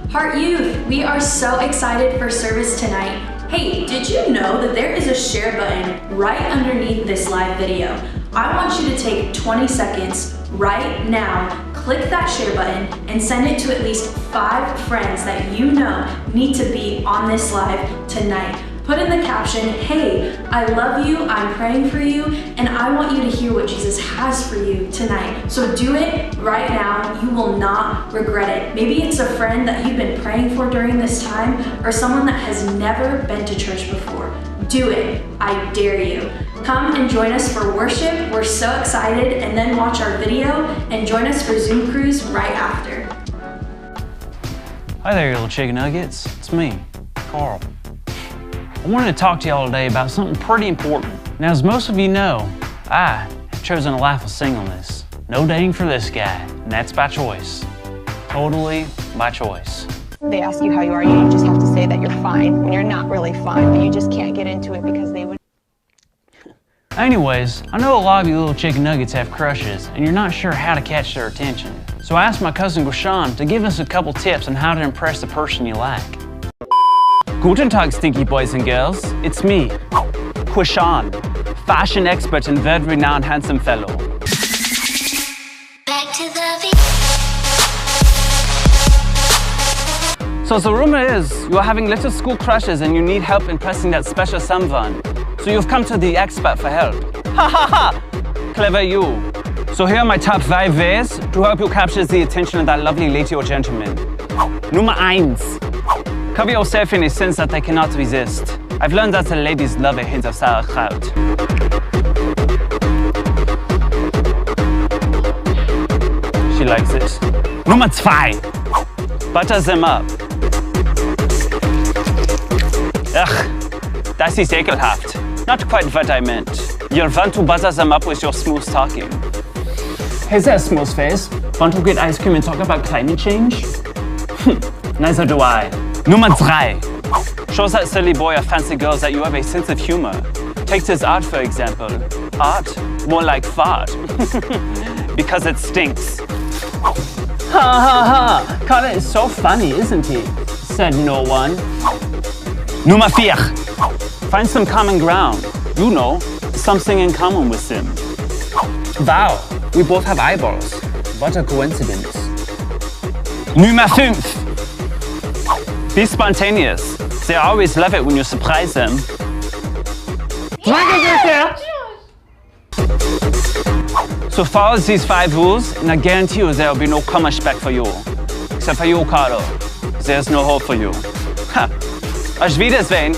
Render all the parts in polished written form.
Heart Youth, we are so excited for service tonight. Hey, did you know that there is a share button right underneath this live video? I want you to take 20 seconds right now, click that share button, and send it to at least 5 friends that you know need to be on this live tonight. Put in the caption, hey, I love you, I'm praying for you, and I want you to hear what Jesus has for you tonight. So do it right now, you will not regret it. Maybe it's a friend that you've been praying for during this time, or someone that has never been to church before. Do it, I dare you. Come and join us for worship, we're so excited, and then watch our video, and join us for Zoom Cruise right after. Hi there, you little chicken nuggets. It's me, Carl. I wanted to talk to y'all today about something pretty important. Now, as most of you know, I have chosen a life of singleness. No dating for this guy, and that's by choice. Totally by choice. They ask you how you are, you just have to say that you're fine when you're not really fine, but you just can't get into it because they would. Anyways, I know a lot of you little chicken nuggets have crushes, and you're not sure how to catch their attention. So I asked my cousin Gushan to give us a couple tips on how to impress the person you like. Guten Tag, stinky boys and girls. It's me, Gushan, fashion expert and world-renowned handsome fellow. Back to the So the rumor is you are having little school crushes and you need help impressing that special someone. So you've come to the expert for help. Ha ha ha! Clever you. So here are my top 5 ways to help you capture the attention of that lovely lady or gentleman. Nummer 1. Cover yourself in a sense that they cannot resist. I've learned that the ladies love a hint of sauerkraut. She likes it. Nummer 2. Butter them up. Ugh, das ist ekelhaft. Not quite what I meant. You'll want to butter them up with your smooth talking. Hey there, smooth face. Want to get ice cream and talk about climate change? Neither do I. Nummer 3. Show that silly boy or fancy girls that you have a sense of humor. Take this art for example. Art? More like fart. Because it stinks. Ha ha ha! Carter is so funny, isn't he? Said no one. Nummer 4. Find some common ground. You know, something in common with them. Wow, we both have eyeballs. What a coincidence. Nummer 5. Be spontaneous. They always love it when you surprise them. So follow these 5 rules, and I guarantee you there will be no commerce back for you. Except for you, Carlo. There's no hope for you. Ha! Auf Wiedersehen.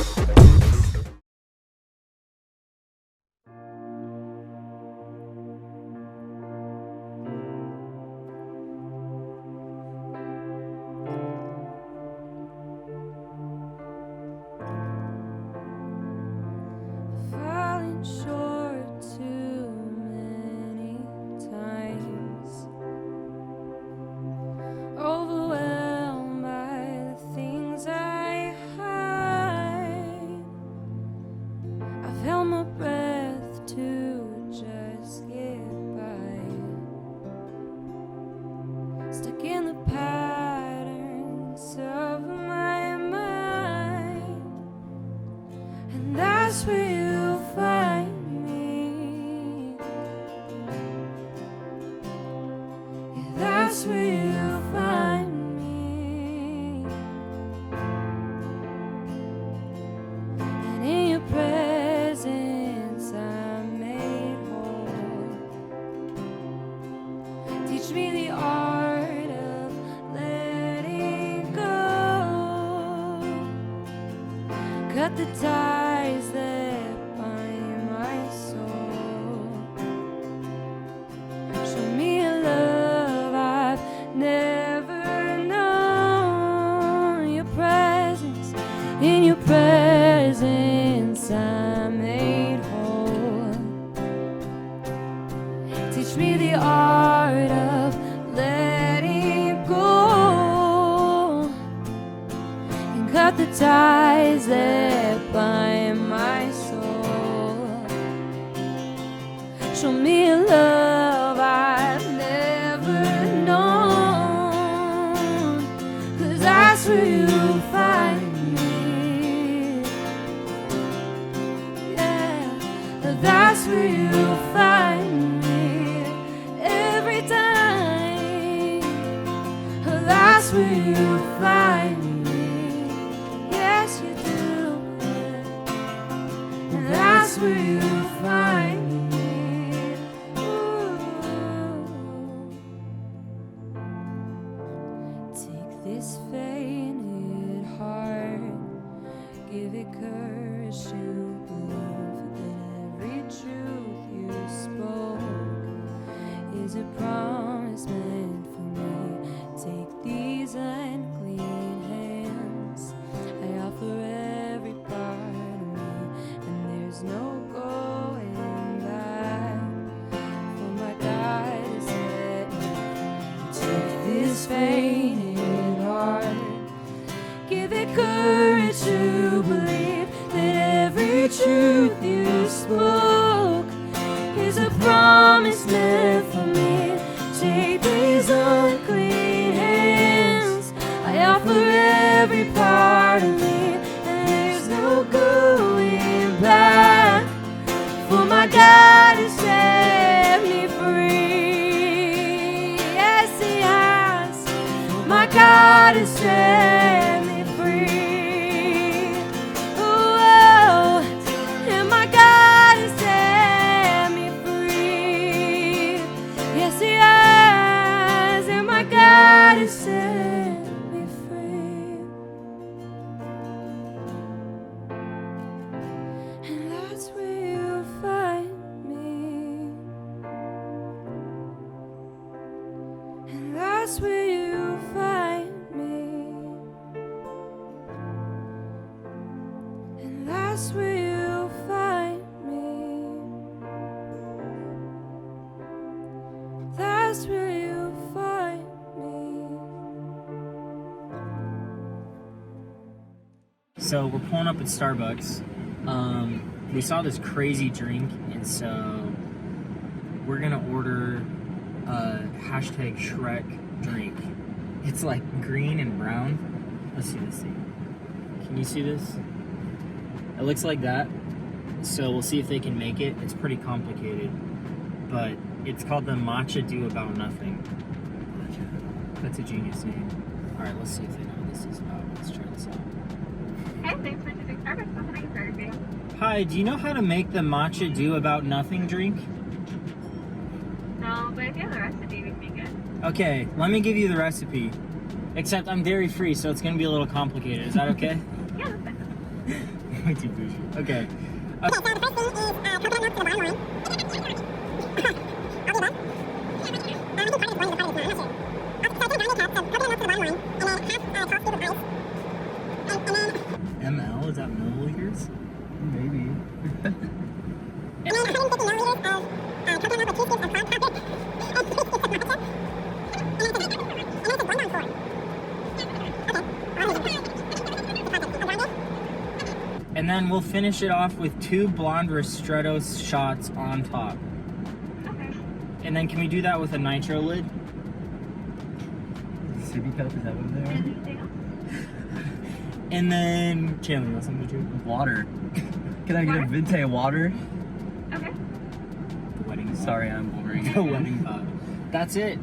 Stuck in the patterns of my mind, and that's where you'll find me. Yeah, that's where you'll find me. And in your presence I'm made whole. Teach me the art cut the ties that bind my soul. Show me a love I've never known. Your presence, in your presence I'm made whole. Teach me the art of letting go and cut the ties that bind my soul. Show me a love I've never known, 'cause I where you'll find me. Yeah, that's where you'll find me every time. That's where you'll find me. Yes, you do. And that's where you'll find me. Ooh. Take this fainted heart, give it courage to believe that every truth you spoke is a promise meant for me. Take these unclean hands, I offer every part of me, and there's no going back, for my God has set me free. Take this fainted heart, give it courage to believe that every truth you spoke is a promise meant for me. Take these unclean hands, I offer every part of me, and there's no going back, for my God has set me free. Yes, He has. My God has set me free. Oh, and my God has set me free. Yes, He has, and my God has set me free. And that's where you'll find me. And that's where you'll find me. And that's where you'll find me. That's where you'll find me. So we're pulling up at Starbucks. We saw this crazy drink, and so we're gonna order a #Shrek drink. It's like green and brown. Let's see this thing. Can you see this? It looks like that. So we'll see if they can make it. It's pretty complicated, but it's called the Matcha Do About Nothing. That's a genius name. All right, let's see if they know what this is about. Let's try this out. Hey, thanks for choosing Starbucks. How can I serve you? Hi, do you know how to make the Matcha Do About Nothing drink? No, but if you have the recipe, we can make it. Okay, let me give you the recipe. Except I'm dairy free, so it's gonna be a little complicated. Is that okay? Yeah, that's fine. Way too bougie. Okay. ML, is that milliliters? Maybe. And then we'll finish it off with 2 blonde ristretto shots on top. Okay. And then can we do that with a nitro lid? Sippy cup, is that what they're? Anything else? And then, Chandler, what's something to drink? Water. Can I get a venti water? Okay. The wedding vibe. Sorry, I'm boring. The wedding vibe. That's it.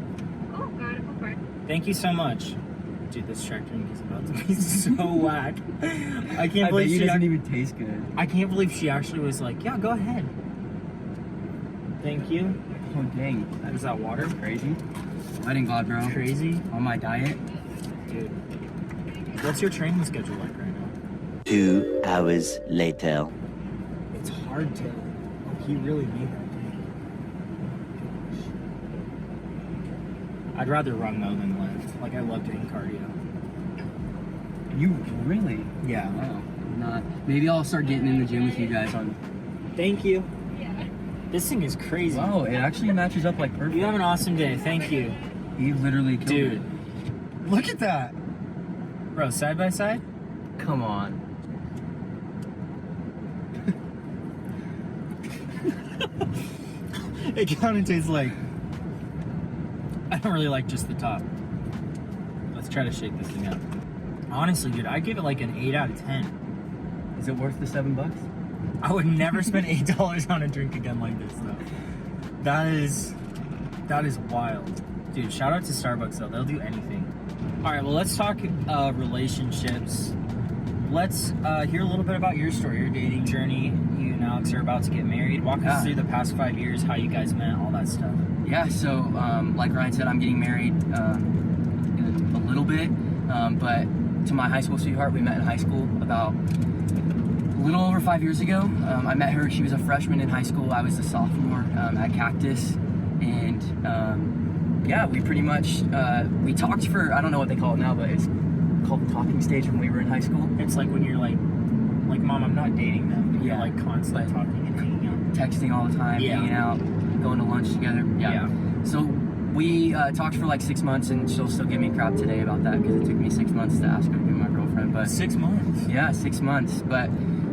Cool. Go ahead and go for it. Thank you so much. Dude, this Shrek drink is about to be so whack. I can't I bet believe you she doesn't even taste good. I can't believe she actually was like, yeah, go ahead. Thank you. Oh dang, Is that water? crazy. Wedding God, bro. Crazy. On my diet. Dude. What's your training schedule like right now? 2 hours later. It's hard to. Oh, he really made that drink. I'd rather run though than lift. Like I love doing cardio. You really? Yeah. Wow. Not. Maybe I'll start getting in the gym with you guys on. Thank you. This thing is crazy. Wow, it actually matches up like perfect. You have an awesome day. Thank you. He literally killed Dude. it. Look at that. Bro, side by side? Come on. It kind of tastes like. I don't really like just the top. Let's try to shake this thing up. Honestly, dude, I'd give it like an 8 out of 10. Is it worth the $7? I would never spend $8 on a drink again like this, though. That is wild. Dude, shout out to Starbucks, though. They'll do anything. All right, well, let's talk relationships. Let's hear a little bit about your story, your dating journey. You and Alex are about to get married. Walk us through the past 5 years, how you guys met, all that stuff. Yeah, so like Ryan said, I'm getting married in a little bit, but to my high school sweetheart, we met in high school about a little over 5 years ago. I met her, she was a freshman in high school, I was a sophomore at Cactus, and yeah, we pretty much, we talked for, I don't know what they call it now, but it's called the talking stage when we were in high school. It's like when you're like Mom, I'm not dating them. But you're like constantly talking and hanging out. Texting all the time, hanging out, going to lunch together. Yeah. So we talked for like 6 months, and she'll still give me crap today about that because it took me 6 months to ask her to be my girlfriend. But 6 months? Yeah, 6 months. But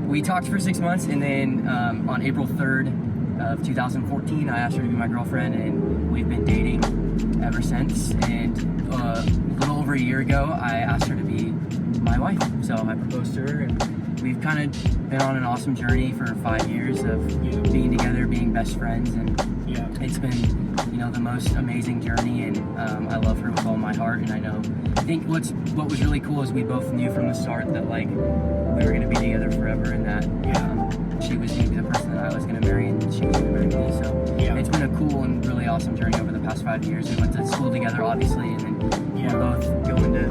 we talked for 6 months, and then on April 3rd of 2014, I asked her to be my girlfriend, and we've been dating ever since. And a little over a year ago, I asked her to be my wife. So I proposed to her, and we've kind of been on an awesome journey for 5 years of being together, being best friends, and it's been, the most amazing journey, and I love her with all my heart. And I think what was really cool is we both knew from the start that like we were going to be together forever, and that she was going to be the person that I was going to marry, and she was going to marry me. So it's been a cool and really awesome journey over the past 5 years. We went to school together, obviously, and then we're both going to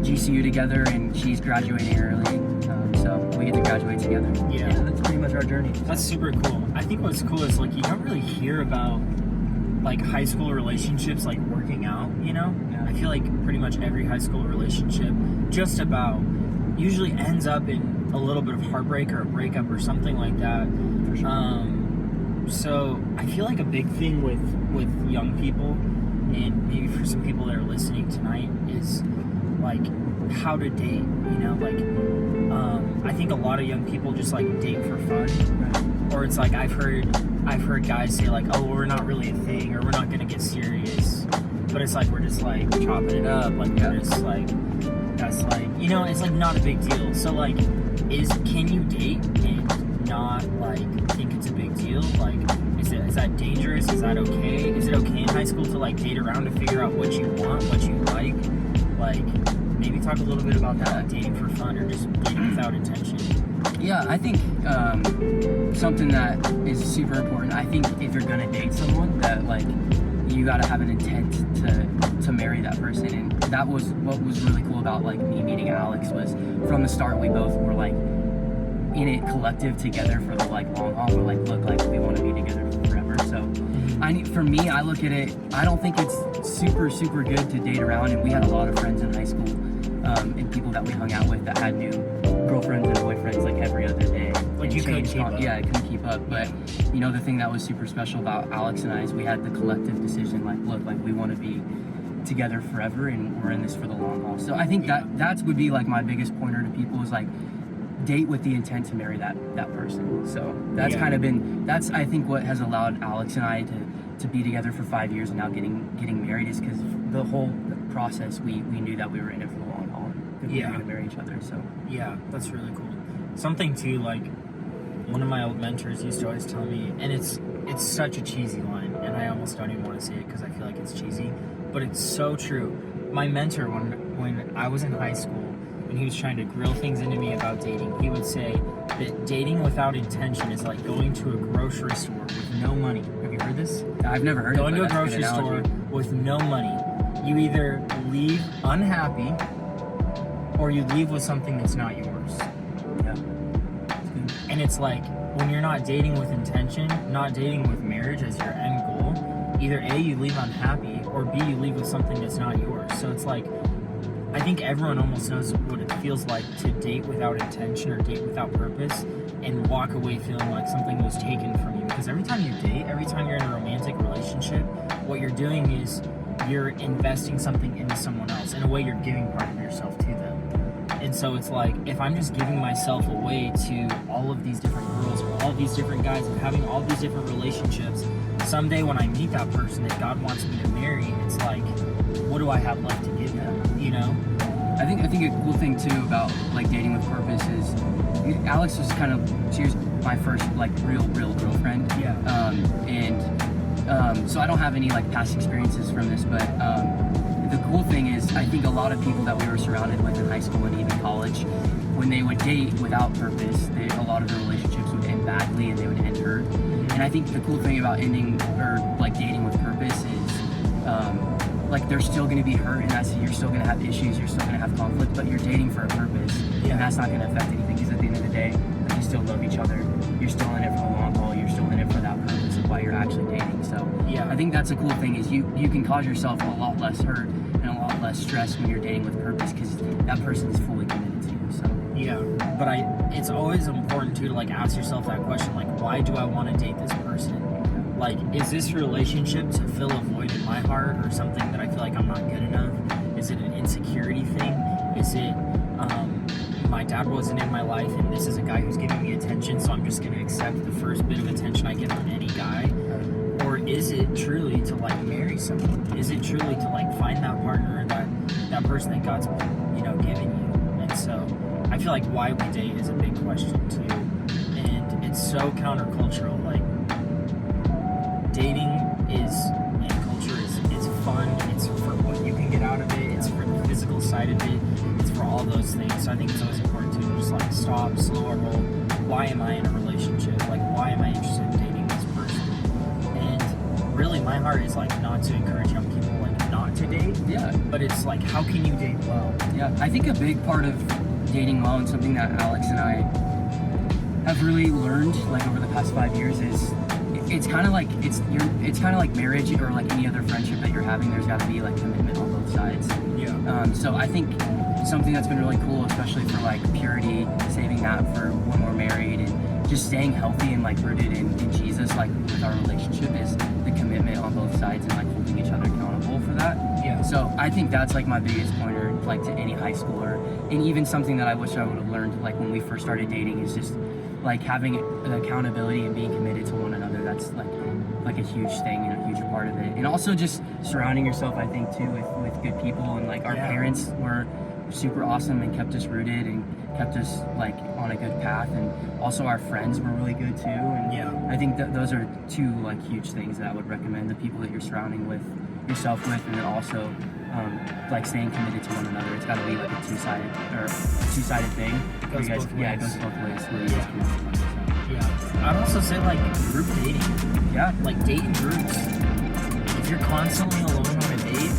GCU together, and she's graduating early, so we get to graduate together. Yeah, that's pretty much our journey. That's super cool. I think what's cool is like you don't really hear about like high school relationships like working out, I feel like pretty much every high school relationship just about usually ends up in a little bit of heartbreak or a breakup or something like that. For sure. So I feel like a big thing with young people, and maybe for some people that are listening tonight, is like how to date, I think a lot of young people just like date for fun, or it's like I've heard guys say like, oh, we're not really a thing, or we're not gonna get serious, but it's like we're just like chopping it up, like we're just like, that's like, it's like not a big deal. So like, can you date and not like think it's a big deal? Like, is that dangerous? Is that okay? Is it okay in high school to like date around to figure out what you want, what you like? Like, maybe talk a little bit about that, like dating for fun or just dating without intention. Yeah, I think something that is super important, I think if you're gonna date someone, that like you gotta have an intent to marry that person. And that was what was really cool about like me meeting Alex, was from the start we both were like in it collective together for the like long haul. We're like, look, like we want to be together forever. So for me, I look at it, I don't think it's super good to date around. And we had a lot of friends in high school, and people that we hung out with that had new girlfriends and boyfriends like every other day. Like you couldn't keep up. Yeah, I couldn't keep up. But the thing that was super special about Alex and I is we had the collective decision, like, look, like we want to be together forever, and we're in this for the long haul. So I think that would be like my biggest pointer to people, is like date with the intent to marry that person. So that's kind of been, that's I think what has allowed Alex and I to be together for 5 years and now getting married, is because the whole process we knew that we were in it for the long haul, and we were going to marry each other. So that's really cool. Something too, like one of my old mentors used to always tell me, and it's such a cheesy line, and I almost don't even want to say it because I feel like it's cheesy, but it's so true. My mentor, when I was in high school, when he was trying to grill things into me about dating, he would say that dating without intention is like going to a grocery store with no money. Have you heard this? I've never heard Going it. to a grocery store with no money. You either leave unhappy or you leave with something that's not yours. Yeah. And it's like, when you're not dating with intention, not dating with marriage as your end goal, either A, you leave unhappy, or B, you leave with something that's not yours. So it's like, I think everyone almost knows what it feels like to date without intention or date without purpose and walk away feeling like something was taken from you. Because every time you date, every time you're in a romantic relationship, what you're doing is you're investing something into someone else. In a way, you're giving part of yourself to them. And so it's like, if I'm just giving myself away to all of these different girls or all these different guys and having all these different relationships, someday when I meet that person that God wants me to marry, it's like, what do I have left to give them, I think a cool thing too about like dating with purpose is Alex was she was my first like real girlfriend. Yeah. So I don't have any like past experiences from this, but the cool thing is I think a lot of people that we were surrounded with in high school and even college, when they would date without purpose, a lot of their relationships would end badly and they would end hurt. And I think the cool thing about ending or like dating with purpose is like there's still going to be hurt, and you're still going to have issues, you're still going to have conflict, but you're dating for a purpose, and that's not going to affect anything because at the end of the day, you still love each other, you're still in it for the long haul, you're still in it for that purpose of why you're actually dating. So I think that's a cool thing is you can cause yourself a lot less hurt and a lot less stress when you're dating with purpose because that person is fully committed to you. So but it's always important too to like ask yourself that question, like, why do I want to date this person? Like, is this relationship to fill a void in my heart or something that I feel like I'm not good enough? Is it an insecurity thing? Is it my dad wasn't in my life and this is a guy who's giving me attention, so I'm just going to accept the first bit of attention I get from any guy? Or is it truly to like marry someone? Is it truly to like find that partner, that person that God's given you? And so I feel like why we date is a big question too, and it's so countercultural. Like, dating and culture is fun. It's for what you can get out of it. It's for the physical side of it. It's for all those things. So I think it's always important to just like stop, slow our roll. Why am I in a relationship? Like, why am I interested in dating this person? And really, my heart is like not to encourage young people like not to date. Yeah. But it's like, how can you date well? Yeah. I think a big part of dating well and something that Alex and I have really learned like over the past 5 years is it's kind of like marriage or like any other friendship that you're having. There's got to be like commitment on both sides. So I think something that's been really cool, especially for like purity, saving that for when we're married, and just staying healthy and like rooted in Jesus, like with our relationship, is the commitment on both sides and like holding each other accountable for that. So I think that's like my biggest pointer, like to any high schooler, and even something that I wish I would have learned like when we first started dating is just like having an accountability and being committed to one another. That's like a huge thing and a huge part of it. And also just surrounding yourself, I think too, with good people. And like our parents were super awesome and kept us rooted and kept us like on a good path, and also our friends were really good too. And I think that those are two like huge things that I would recommend: the people that you're surrounding yourself with, and then also like staying committed to one another. It's got to be like a two-sided thing. It goes both ways. Where you guys can I'd also say like group dating. Like date in groups. If you're constantly alone on a date,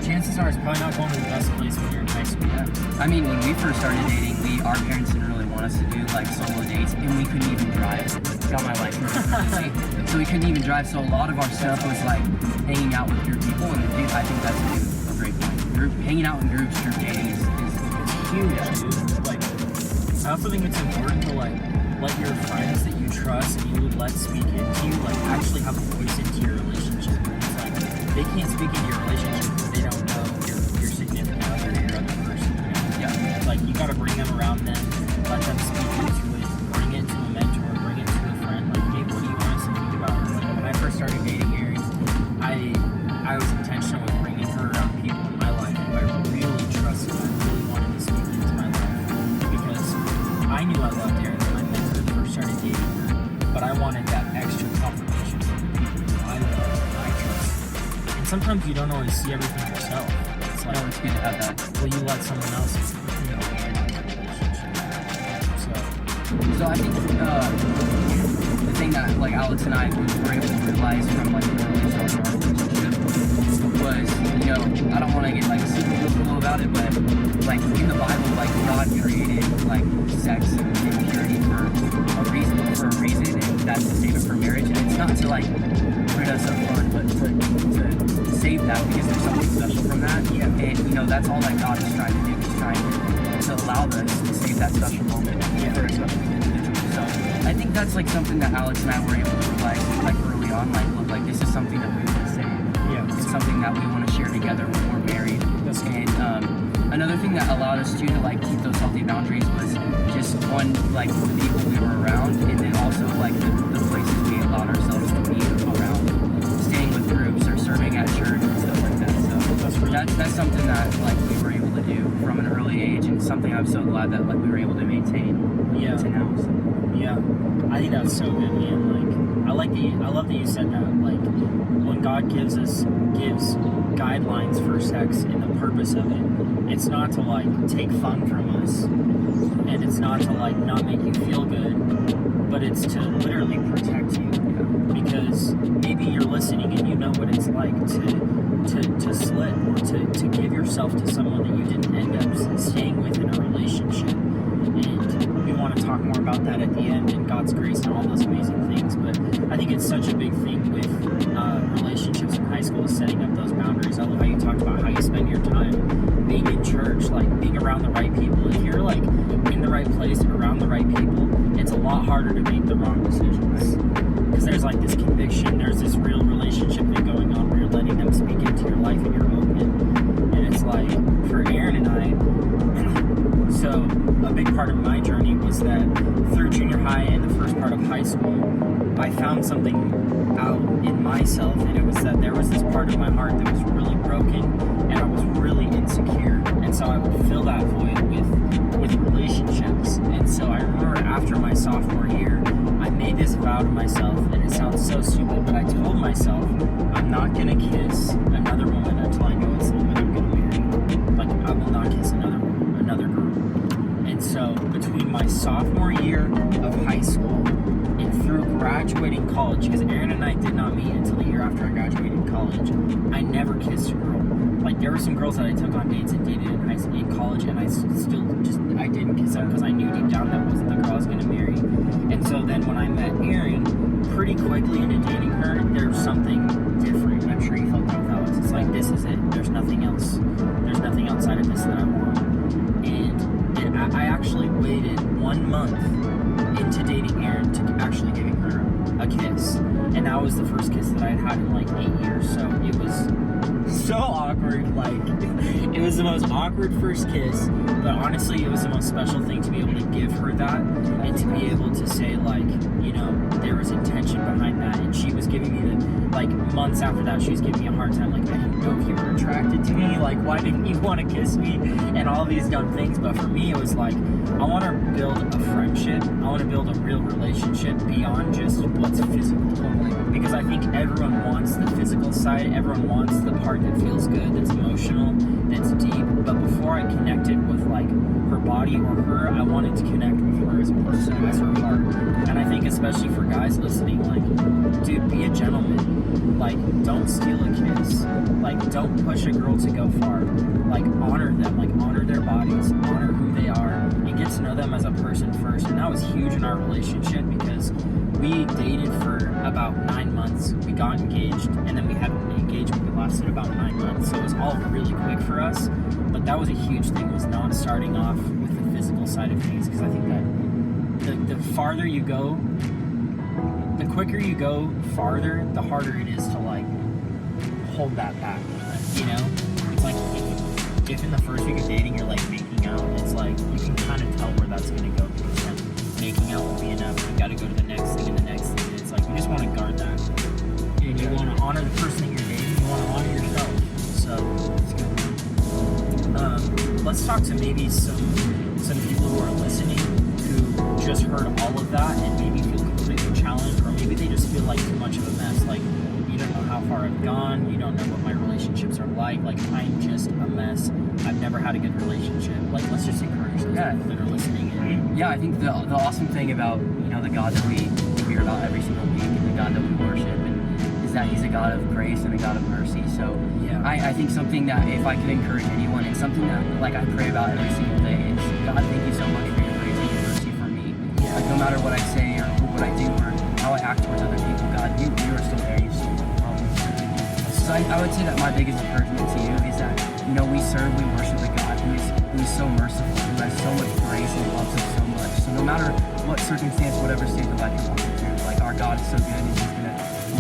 chances are it's probably not going to the best place when you're in high school. I mean, when we first started dating, our parents didn't really want us to do like solo dates, and we couldn't even drive. Got my license, so we couldn't even drive. So a lot of our stuff was like hanging out with your people, and I think that's a great point. Hanging out in groups, group dating is huge, dude. Like, I also think it's important to like let your friends that you trust and you let speak into you like actually have a voice into your relationship. It's like they can't speak into your relationship if they don't know your significant other or your other person. Like, you gotta bring them around them, let them speak into it, bring it to a mentor, bring it to a friend. Like, hey, what do you honestly think about her? Like, when I first started dating Erin, I was intentional with bringing her around people in my life who I really trusted. I really wanted to speak into my life because I knew I loved Erin when I met her and first started dating her, but I wanted that extra confirmation from the people who I love and I trust. And sometimes you don't always see everything yourself. It's like, it's good to have that. Will you let someone else, in that relationship? So I think the thing that like Alex and I were able to realize from like the early start of our relationship was, I don't want to get like super political about it, but like in the Bible, like God created like sex and purity for a reason, and that's to save it for marriage. And it's not to like rid us of fun, but to save that, because there's something special from that. And that's all that God is trying to do. He's trying to allow us to save that special moment for a special individual. So I think that's like something that Alex and I were able to realize like early on. Like, look, like this is something that we want to save. It's something that we want to share together when we're married. And another thing that allowed us to like keep those healthy boundaries was just one, like the people we were around, and then also like the places we allowed ourselves to be around, staying with groups or serving at church and stuff like that. So that's something that like we were able to do from an early age, and something I'm so glad that like we were able to maintain Yeah. to now. So. Yeah, I think that's so good, man. Like, I love that you said that. Like, when God gives guidelines for sex and the purpose of it, it's not to like take fun from us, and it's not to like not make you feel good, but it's to literally protect you. Because maybe you're listening and you know what it's like to slip or to give yourself to someone that you didn't end up staying with in a relationship. And we want to talk more about that at the end and God's grace and all those amazing things. But I think it's such a big thing with relationships in high school is setting up those boundaries. I love how you talked about how you spend your time being in church, like being around the right people. If you're like in the right place around the right people, it's a lot harder to make the wrong decisions. Because there's like this conviction, there's this real relationship thing going on where you're letting them speak into your life and you're open. And it's like, for Aaron and I, so a big part of my journey was that through junior high and the first part of high school, I found something out in myself, and it was that there was this part of my heart that was really broken, and I was really insecure. And so I would fill that void with relationships. And so I remember after my sophomore year, I made this vow to myself, and it sounds so stupid, but I told myself, I'm not gonna kiss another woman until I know it's the woman I'm gonna marry. Like, I will not kiss another girl. And so between my sophomore year of high school and through graduating college, because Aaron and I did not meet until the year after I graduated college, I never kissed a girl. Like, there were some girls that I took on dates and dated in college, and I didn't kiss them because I knew deep down that wasn't the girl I was going to marry. And so then when I met Aaron, pretty quickly into dating her, there was something different. I'm sure you felt that with Alex. It's like, this is it. There's nothing else. There's nothing outside of this that I want. And I actually waited 1 month into dating Aaron to actually giving her a kiss. And that was the first kiss that I had had in like 8 years. So it was so awkward. Like, it was the most awkward first kiss, but honestly, it was the most special thing to be able to give her that and to be able to say, like, you know, there was intention behind that. And she was giving me like, months after that, she was giving me a hard time. Like, I didn't know if you were attracted to me. Like, why didn't you want to kiss me? And all these dumb things. But for me, it was like, I want to build a friendship. I want to build a real relationship beyond just what's physical. Because I think everyone wants the physical side. Everyone wants the part that feels good, that's emotional, that's deep. But before I connected with like her body or her, I wanted to connect with her as a person, as her heart. And I think especially for guys listening, like, dude, be a gentleman. Like, don't steal a kiss. Like, don't push a girl to go far. Like, honor them. Like, honor their bodies. Honor who they are. And get to know them as a person first. And that was huge in our relationship because we dated for about 9 months. We got engaged. And then we had an engagement that lasted about 9 months. So it was all really quick for us. But that was a huge thing, was not starting off with the physical side of things. Because I think that the farther you go, the quicker you go farther, the harder it is to like hold that back. You know, it's like if in the first week of dating you're like making out, it's like you can kind of tell where that's gonna go because then making out will be enough. You got to go to the next thing and the next thing. And it's like you just want to guard that, and you want to honor the person that you're dating. You want to honor yourself. So it's good. Let's talk to maybe some people who are listening who just heard all of that and maybe feel completely challenged, or maybe they just feel like too much of a mess. Like, you don't know how far I've gone, you don't know what my relationships are like I'm just a mess, I've never had a good relationship. Like, let's just encourage those people that are listening. And yeah, I think the awesome thing about, you know, the God that we hear about every single week and the God that we worship is that he's a God of grace and a God of mercy. So yeah, I think something that if I could encourage anyone, and something that like I pray about every single day is, God, thank you so much for your grace and your mercy for me. Yeah. Like, no matter what I say or what I do or how I act towards other people, God, you are still there. You still love me. So I would say that my biggest encouragement to you is that, you know, we worship a God who is so merciful, who has so much grace and loves us so much. So no matter what circumstance, whatever stage of life you're walking through, like, our God is so good, and he's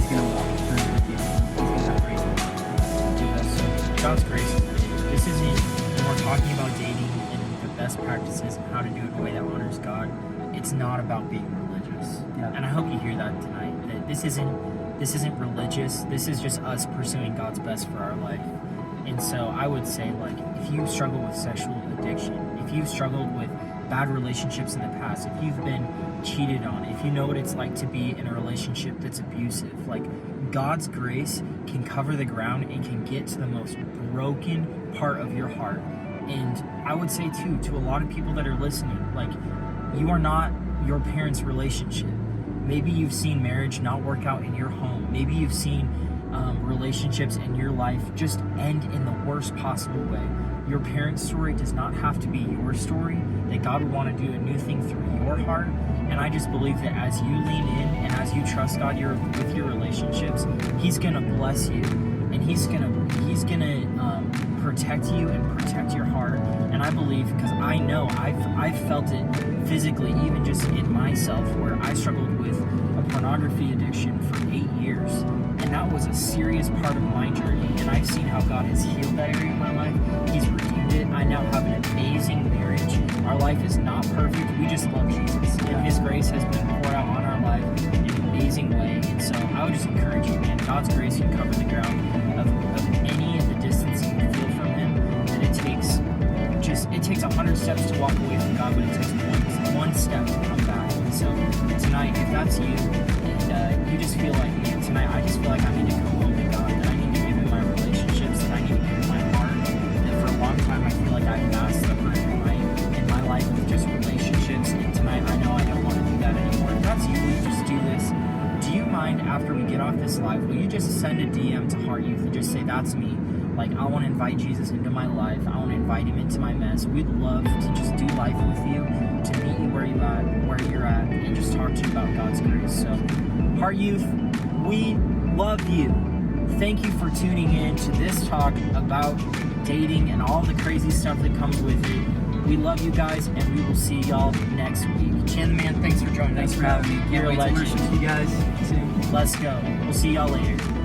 gonna walk through it with you. He's gonna have grace. Dude, that's so God's grace. This isn't, when we're talking about dating and the best practices and how to do it in a way that honors God, it's not about being religious. Yeah. And I hope you hear that tonight. That this isn't religious. This is just us pursuing God's best for our life. And so I would say, like, if you struggle with sexual addiction, if you've struggled with bad relationships in the past, if you've been cheated on, if you know what it's like to be in a relationship that's abusive, like, God's grace can cover the ground and can get to the most broken part of your heart. And I would say too, to a lot of people that are listening, like, you are not your parents' relationship. Maybe you've seen marriage not work out in your home. Maybe you've seen relationships in your life just end in the worst possible way. Your parents' story does not have to be your story, that God would want to do a new thing through your heart. And I just believe that as you lean in and as you trust God with your relationships, He's gonna bless you, and He's gonna protect you and protect your heart. And I believe, because I know I've felt it physically, even just in myself, where I struggled with a pornography addiction for 8 years, and that was a serious part of my journey. And I've seen how God has healed that area of my life. He's redeemed it. I now have an amazing marriage. Our life is not perfect. We just love Jesus, and His grace has been poured out on our life in an amazing way. And so I would just encourage you, man. God's grace can cover the ground of any of the distance you can feel from Him. And it takes 100 steps to walk away from God, but it takes one step to come back. And so tonight, if that's you, and you just feel like, man, tonight I just feel like I need to come home to God, that I need to give Him my relationships, that I need to give Him my heart. That for a long time I feel like I've masked the hurt in my life with just relationships, and tonight I know I don't want to do that anymore. If that's you, will you just do this? Do you mind, after we get off this live, will you just send a DM to Heart Youth and just say, that's me? Like, I want to invite Jesus into my life. I want to invite Him into my mess. We'd love to just do life with you, to meet you where you're at, and just talk to you about God's grace. So, Heart Youth, we love you. Thank you for tuning in to this talk about dating and all the crazy stuff that comes with it. We love you guys, and we will see y'all next week. Chandler, man, thanks for joining us. Thanks for having me. You're a Can't wait to legend. listen to you guys soon. Let's go. We'll see y'all later.